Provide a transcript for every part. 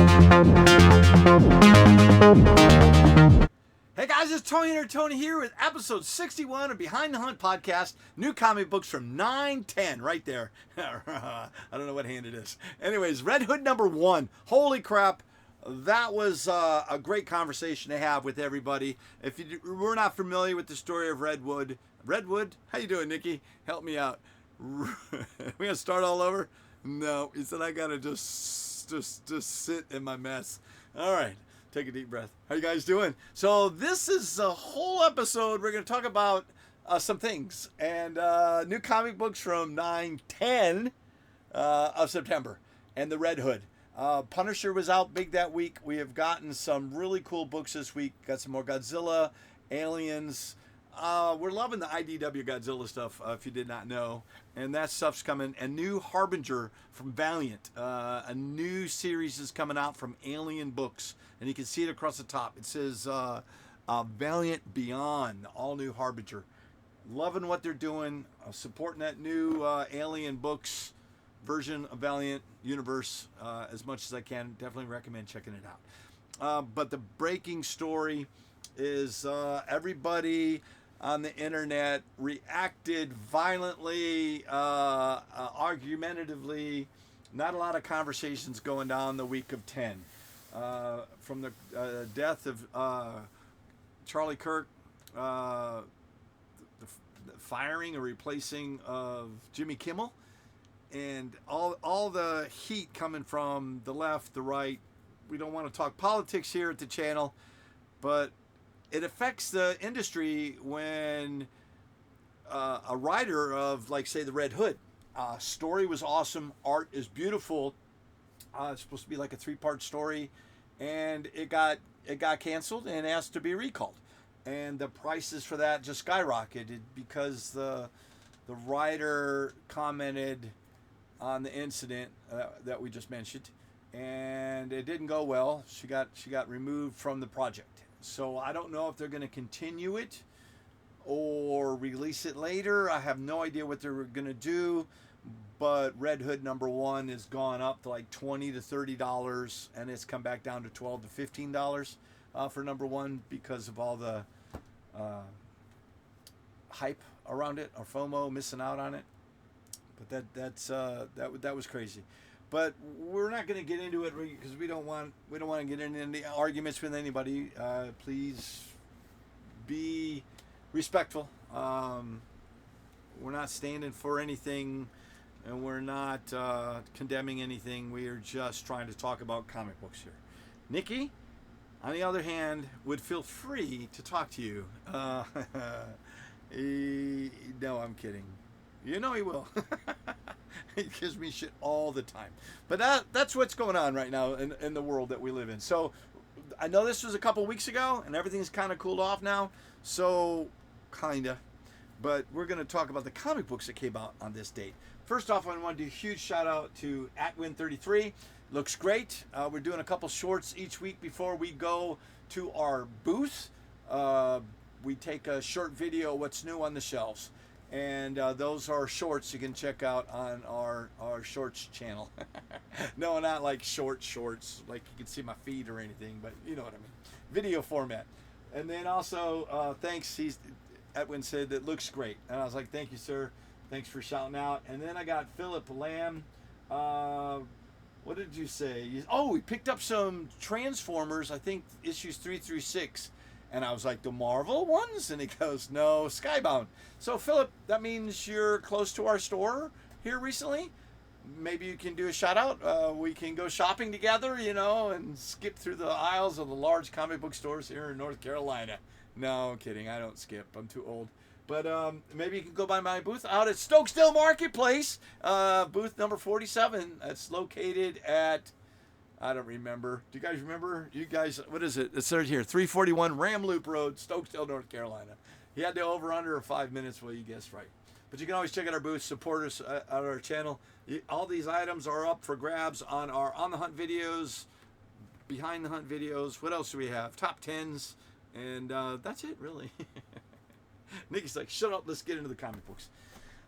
Hey guys, it's Tony here with episode 61 of Behind the Hunt podcast. New comic books from 910 right there. I don't know what hand it is. Anyways, Red Hood #1. Holy crap. That was a great conversation to have with everybody. If you were not familiar with the story of Redwood, how you doing, Nikki? Help me out. We gonna start all over? No, he said I gotta just sit in my mess. All right, take a deep breath. How you guys doing? So this is a whole episode. We're gonna talk about some things and new comic books from 9/10 of September and the Red Hood. Punisher was out big that week. We have gotten some really cool books this week. Got some more Godzilla, Aliens. We're loving the IDW Godzilla stuff, if you did not know. And that stuff's coming. And new Harbinger from Valiant. A new series is coming out from Alien Books. And you can see it across the top. It says Valiant Beyond, all new Harbinger. Loving what they're doing. Supporting that new Alien Books version of Valiant Universe as much as I can. Definitely recommend checking it out. But the breaking story is everybody on the internet reacted violently, argumentatively. Not a lot of conversations going down the week of 10. From the death of Charlie Kirk, the firing or replacing of Jimmy Kimmel, and all the heat coming from the left, the right. We don't want to talk politics here at the channel, but it affects the industry when a writer of, like, say, the Red Hood story was awesome, art is beautiful. It's supposed to be like a 3-part story, and it got canceled and asked to be recalled, and the prices for that just skyrocketed because the writer commented on the incident that we just mentioned, and it didn't go well. She got removed from the project. So I don't know if they're going to continue it or release it later. I have no idea what they're going to do. But Red Hood #1 has gone up to like $20 to $30, and it's come back down to $12 to $15 for #1 because of all the hype around it, or FOMO, missing out on it. But that was crazy. But we're not going to get into it because we don't want to get into any arguments with anybody. Please be respectful. We're not standing for anything, and we're not condemning anything. We are just trying to talk about comic books here. Nikki, on the other hand, would feel free to talk to you. No, I'm kidding. You know he will. He gives me shit all the time. But that's what's going on right now in the world that we live in. So I know this was a couple weeks ago, and everything's kind of cooled off now. So, kind of. But we're going to talk about the comic books that came out on this date. First off, I want to do a huge shout out to @Win33. Looks great. We're doing a couple shorts each week before we go to our booth. We take a short video of what's new on the shelves. And those are shorts you can check out on our shorts channel. No, not like shorts, like you can see my feet or anything, but you know what I mean. Video format. And then also, thanks, Edwin said that looks great. And I was like, thank you, sir. Thanks for shouting out. And then I got Philip Lamb. What did you say? He picked up some Transformers, I think issues 3 through 6. And I was like, the Marvel ones? And he goes, no, Skybound. So, Philip, that means you're close to our store here recently. Maybe you can do a shout out. We can go shopping together, and skip through the aisles of the large comic book stores here in North Carolina. No, I'm kidding. I don't skip. I'm too old. But maybe you can go by my booth out at Stokesdale Marketplace, booth number 47. That's located at, I don't remember. Do you guys remember? You guys, what is it? It's right here, 341 Ram Loop Road, Stokesdale, North Carolina. You had the over-under of 5 minutes. Well, you guessed right. But you can always check out our booth, support us on our channel. All these items are up for grabs on our On the Hunt videos, Behind the Hunt videos. What else do we have? Top 10s. And that's it, really. Nikki's like, shut up, let's get into the comic books.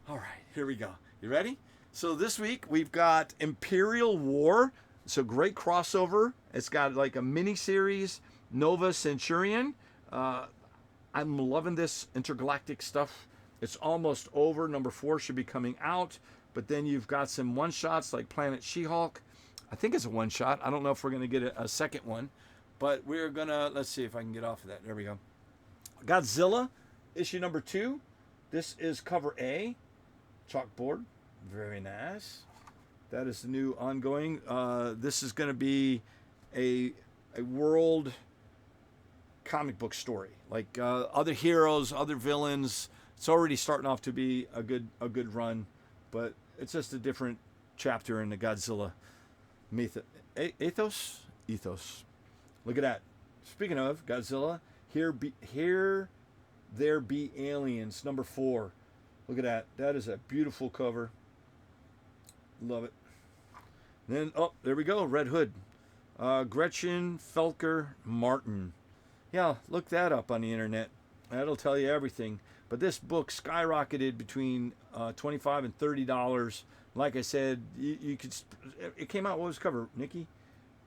All right, here we go. You ready? So this week we've got Imperial War So great crossover. It's got like a mini series, Nova Centurion. Uh, I'm loving this intergalactic stuff. It's almost over. Number 4 should be coming out. But then you've got some one shots like Planet She-Hulk. I think it's a one shot. I don't know if we're going to get a second one. But we're going to, let's see if I can get off of that. There we go. Godzilla, issue number 2. This is cover A. Chalkboard. Very nice. That is the new ongoing. This is going to be a world comic book story, like other heroes, other villains. It's already starting off to be a good run, but it's just a different chapter in the Godzilla ethos. Look at that. Speaking of Godzilla, here there be aliens. Number 4. Look at that. That is a beautiful cover. Love it. Then, oh, there we go. Red Hood. Gretchen Felker Martin. Yeah, look that up on the internet. That'll tell you everything. But this book skyrocketed between $25 and $30. Like I said, you could. It came out. What was cover, Nikki?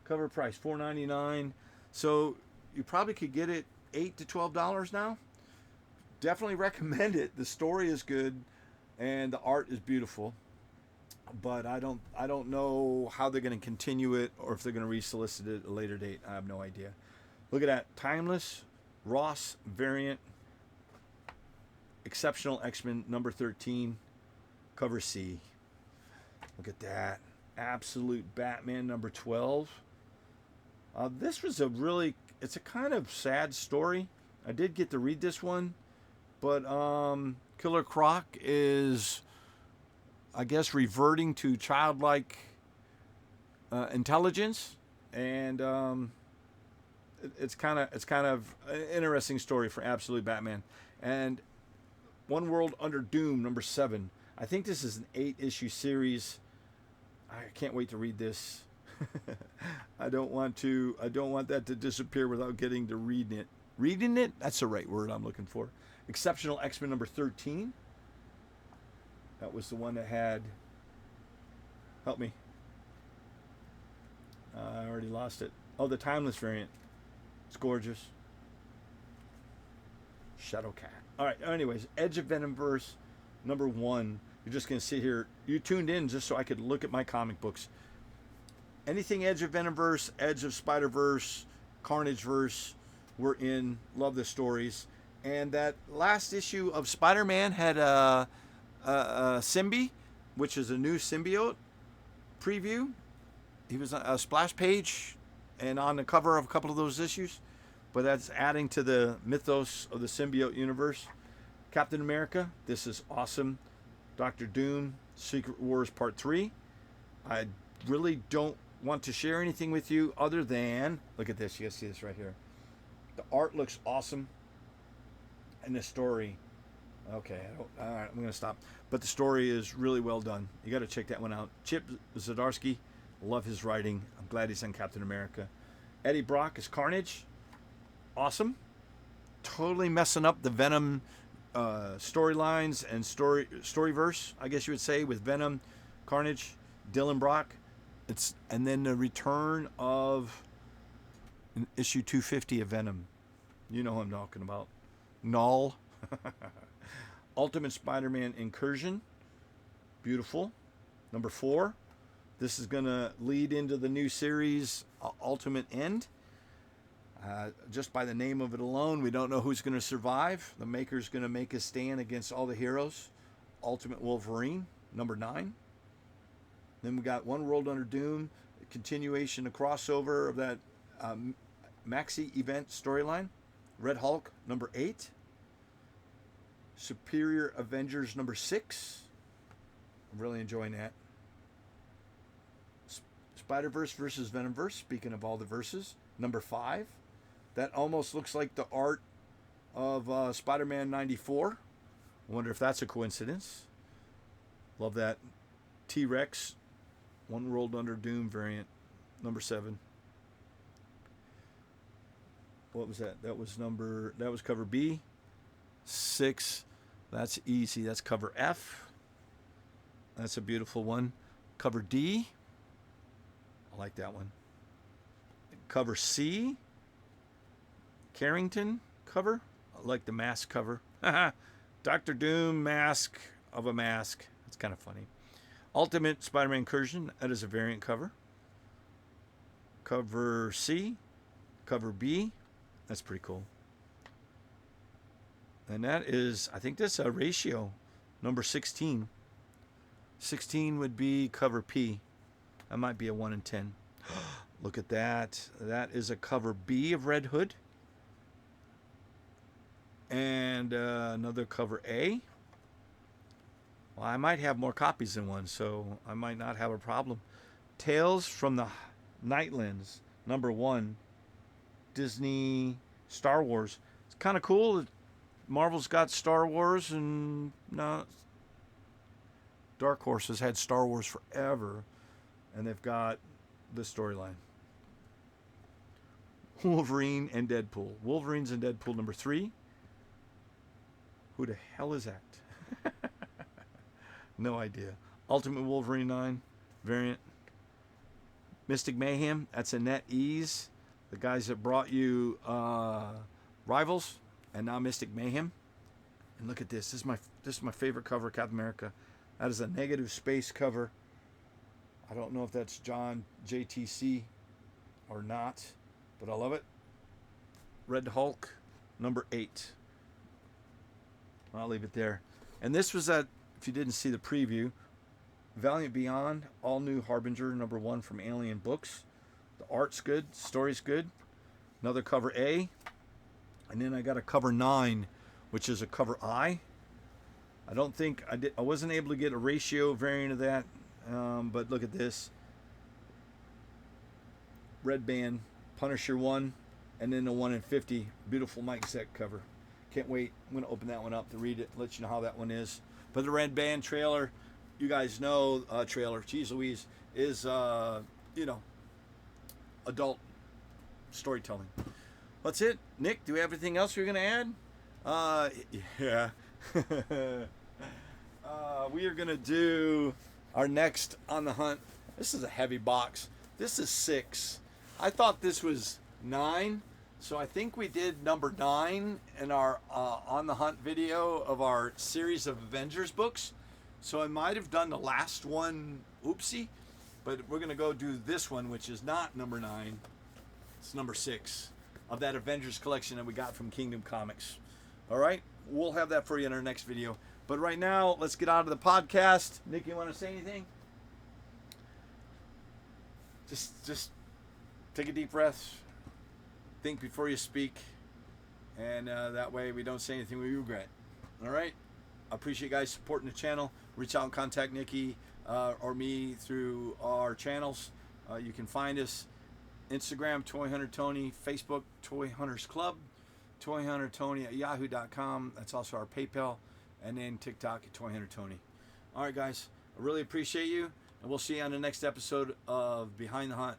Cover price $4.99. So you probably could get it $8 to $12 now. Definitely recommend it. The story is good, and the art is beautiful. But I don't know how they're going to continue it, or if they're going to resolicit it at a later date. I have no idea. Look at that. Timeless Ross variant. Exceptional X-Men number 13. Cover C. Look at that. Absolute Batman number 12. This was it's a kind of sad story. I did get to read this one. But Killer Croc is, I guess, reverting to childlike intelligence, and it's kind of an interesting story for Absolute Batman. And One World Under Doom number 7. I think this is an 8-issue series. I can't wait to read this. I don't want that to disappear without getting to reading it. Reading it? That's the right word I'm looking for. Exceptional X-Men number 13. That was the one that had... Help me. I already lost it. Oh, the Timeless variant. It's gorgeous. Shadowcat. All right, anyways. Edge of Venomverse number 1. You're just going to sit here. You tuned in just so I could look at my comic books. Anything Edge of Venomverse, Edge of Spider-Verse, Carnageverse, we're in. Love the stories. And that last issue of Spider-Man had a Symbi, which is a new symbiote preview. He was on a splash page and on the cover of a couple of those issues. But that's adding to the mythos of the symbiote universe. Captain America, this is awesome. Dr. Doom, Secret Wars Part 3. I really don't want to share anything with you other than, look at this, you guys see this right here. The art looks awesome. And the story, okay, all right, I'm going to stop. But the story is really well done. You got to check that one out. Chip Zdarsky, love his writing. I'm glad he's on Captain America. Eddie Brock is Carnage. Awesome. Totally messing up the Venom storylines and storyverse, I guess you would say, with Venom, Carnage, Dylan Brock. And then the return of issue 250 of Venom. You know who I'm talking about. Null. Ultimate Spider-Man Incursion. Beautiful. Number 4. This is going to lead into the new series, Ultimate End. Just by the name of it alone, we don't know who's going to survive. The maker's going to make a stand against all the heroes. Ultimate Wolverine, number 9. Then we got One World Under Doom, a continuation, a crossover of that Maxi event storyline. Red Hulk, number 8. Superior Avengers, number 6. I'm really enjoying that. Spider-Verse versus Venomverse, speaking of all the verses, number 5. That almost looks like the art of Spider-Man 94. I wonder if that's a coincidence. Love that. T-Rex, One World Under Doom variant, number 7. What was that? That was cover B. 6. That's easy. That's cover F. That's a beautiful one. Cover D. I like that one. Cover C. Carrington cover. I like the mask cover. Dr. Doom mask of a mask. That's kind of funny. Ultimate Spider-Man Incursion. That is a variant cover. Cover C. Cover B. That's pretty cool. And that is, I think that's a ratio. Number 16. 16 would be cover P. That might be a 1 in 10. Look at that. That is a cover B of Red Hood. And another cover A. Well, I might have more copies than one, so I might not have a problem. Tales from the Nightlands, number 1. Disney Star Wars. It's kind of cool. Marvel's got Star Wars, and Dark Horse has had Star Wars forever, and they've got the storyline. Wolverine and Deadpool. Wolverine's and Deadpool number 3. Who the hell is that? No idea. Ultimate Wolverine 9 variant. Mystic Mayhem. That's Annette Ease, the guys that brought you Rivals and now Mystic Mayhem. And look at this. This is my favorite cover of Captain America. That is a negative space cover. I don't know if that's John JTC or not, but I love it. Red Hulk, number 8. I'll leave it there. And this was at, if you didn't see the preview, Valiant Beyond, all new Harbinger, number 1 from Alien Books. The art's good, story's good. Another cover A. And then I got a cover 9, which is a cover I. I don't think I wasn't able to get a ratio variant of that, but look at this. Red Band, Punisher 1, and then the 1 in 50, beautiful Mike Zeck cover. Can't wait. I'm going to open that one up to read it, let you know how that one is. But the Red Band trailer, you guys know, geez Louise, is, adult storytelling. That's it. Nick, do we have anything else you're going to add? Yeah. We are going to do our next On the Hunt. This is a heavy box. This is 6. I thought this was 9. So I think we did number 9 in our On the Hunt video of our series of Avengers books. So I might have done the last one, oopsie. But we're going to go do this one, which is not number 9. It's number 6 of that Avengers collection that we got from Kingdom Comics. All right? We'll have that for you in our next video. But right now, let's get out of the podcast. Nick, you want to say anything? Just take a deep breath. Think before you speak. And that way we don't say anything we regret. All right? I appreciate you guys supporting the channel. Reach out and contact Nikki or me through our channels. You can find us Instagram, Toy Hunter Tony, Facebook, Toy Hunters Club, Toy Hunter Tony at yahoo.com. That's also our PayPal. And then TikTok at Toy Hunter Tony. All right, guys. I really appreciate you. And we'll see you on the next episode of Behind the Hunt.